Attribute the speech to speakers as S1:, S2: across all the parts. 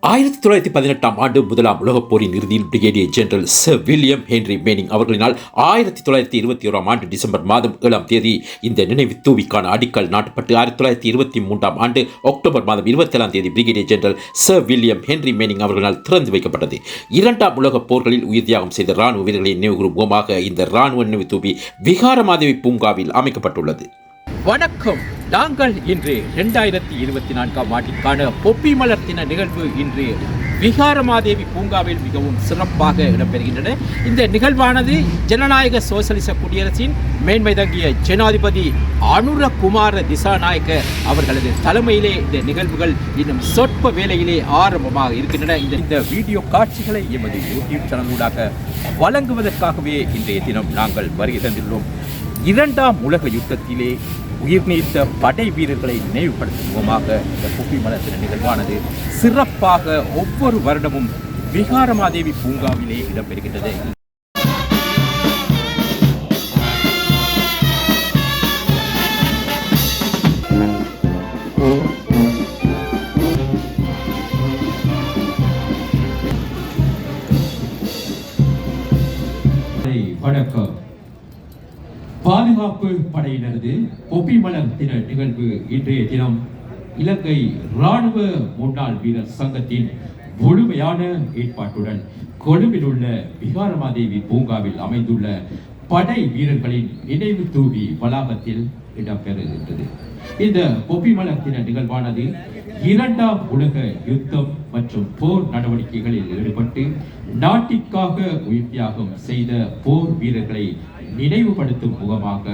S1: 1918 முதலாம் உலகப் போரின் இறுதியில் brigadier general sir William Henry Manning அவர்களினால் 1921 டிசம்பர் மாதம் 7 இந்த நினைவு தூவிக்கான அடிக்கல் நாட்டப்பட்டு 1923 அக்டோபர் மாதம் 27 brigadier general sir William Henry Manning அவர்களால் திறந்து வைக்கப்பட்டது. இரண்டாம் உலகப் போர்களில் உயிர் தியாகம் செய்த ராணுவ வீரர்களின் நினைவுகூரும் முகமாக இந்த ராணுவ நினைவு தூவி விகாரமாதேவி பூங்காவில் அமைக்கப்பட்டுள்ளது. வணக்கம். நாங்கள் இன்று 2024 ஆண்டிற்கான பொப்பி மலர் தின நிகழ்வு இன்று விகாரமாதேவி பூங்காவில் மிகவும் சிறப்பாக இடம்பெறுகின்றன. இந்த நிகழ்வானது ஜனநாயக சோசலிச குடியரசின் மேன்மை தங்கிய ஜனாதிபதி அனுரகுமார திசாநாயக்க அவர்களது தலைமையிலே இந்த நிகழ்வுகள் இன்னும் சொற்ப வேளையிலே ஆரம்பமாக இருக்கின்றன. இந்த வீடியோ காட்சிகளை எமது யூடியூப் சேனலூடாக வழங்குவதற்காகவே இன்றைய தினம் நாங்கள் வருகை தந்துள்ளோம். இரண்டாம் உலக யுத்தத்திலே உயிர் நீத்த படை வீரர்களை நினைவுபடுத்தும் முகமாக இந்த பொப்பி மலர் தின நிகழ்வானது சிறப்பாக ஒவ்வொரு வருடமும் விகாரமாதேவி பூங்காவிலே இடம்பெறுகின்றது.
S2: வணக்கம். பாதுகாப்பு படையினரது பொப்பி மலர் தின நிகழ்வு இன்றைய தினம் இலங்கை இராணுவ முன்னாள் வீரர் சங்கத்தின் முழுமையான ஏற்பாட்டுடன் கொழும்பில் உள்ள விகாரமாதேவி பூங்காவில் அமைந்துள்ள படை வீரர்களின் நினைவு தூவி வளாகத்தில் இடம்பெறுகின்றது. இந்த பொப்பி மலர் தின நிகழ்வானது இரண்டாம் உலக யுத்தம் மற்றும் போர் நடவடிக்கைகளில் ஈடுபட்டு நாட்டிற்காக உயிர் தியாகம் செய்த போர் வீரர்களை நினைவுபடுத்தும் முகமாக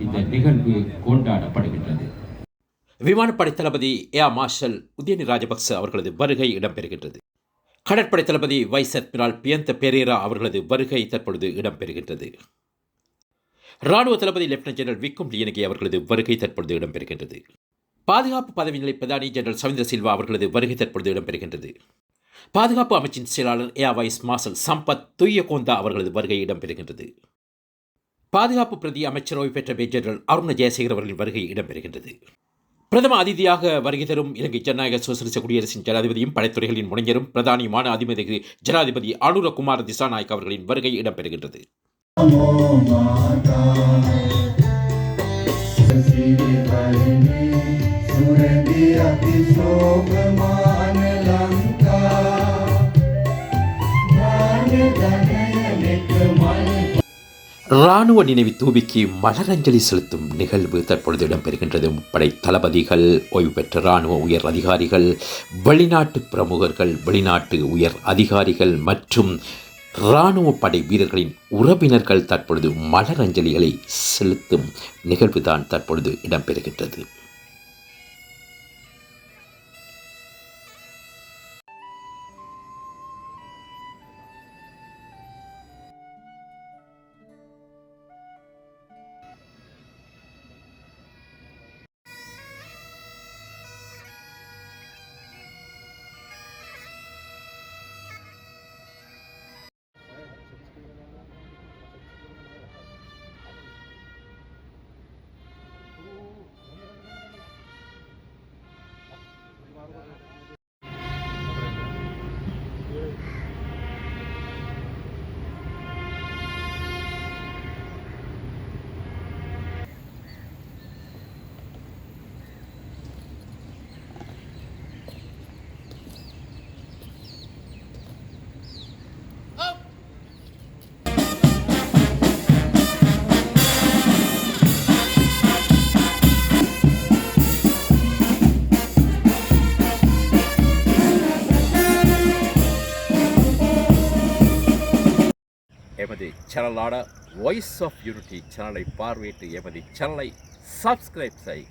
S2: இந்த நிகழ்வு கொண்டாடப்படுகின்றது.
S1: விமானப்படை தளபதி ஏர் மார்ஷல் உதயனி ராஜபக்ச அவர்களது வருகை இடம்பெறுகின்றது. கடற்படை தளபதி வைஸ் அட்மிரல் பியந்த பெரேரா அவர்களது வருகை தற்பொழுது இடம்பெறுகின்றது. ராணுவ தளபதி லெப்டினன்ட் ஜெனரல் விக்கும் லியனகி அவர்களது வருகை தற்பொழுது இடம்பெறுகின்றது. பாதுகாப்பு பதவி நிலை பிரதானி ஜெனரல் சவிந்திர சில்வா அவர்களது வருகை தற்பொழுது இடம்பெறுகின்றது. பாதுகாப்பு அமைச்சின் செயலாளர் air vice marshal Sampath Thuyacontha அவர்களது வருகை இடம்பெறுகின்றது. பாதுகாப்பு பிரதி அமைச்சர் ஓய்வு பெற்ற மேஜர் அருண ஜெயசேகர் அவர்களின் வருகை இடம்பெறுகின்றது. பிரதம அதிதியாக வருகை தரும் இலங்கை ஜனநாயக சோசலிச குடியரசின் ஜனாதிபதியும் படைத்துறைகளின் முனைஞரும் பிரதானியுமான அதிபதி ஜனாதிபதி அனுரகுமார திசாநாயக் அவர்களின் வருகை இடம்பெறுகின்றது. ராணுவ நினைவு தூவிக்கு மலரஞ்சலி செலுத்தும் நிகழ்வு தற்பொழுது இடம்பெறுகின்றது. படை தளபதிகள், ஓய்வு பெற்ற ராணுவ உயர் அதிகாரிகள், வெளிநாட்டு பிரமுகர்கள், வெளிநாட்டு உயர் அதிகாரிகள் மற்றும் இராணுவ படை வீரர்களின் உறவினர்கள் தற்பொழுது மலரஞ்சலிகளை செலுத்தும் நிகழ்வுதான் தற்பொழுது இடம்பெறுகின்றது. எமது சேனலான வாய்ஸ் ஆஃப் யூனிட்டி சேனலை பார்வையிட்டு எமது சேனலை சப்ஸ்கிரைப் செய்க.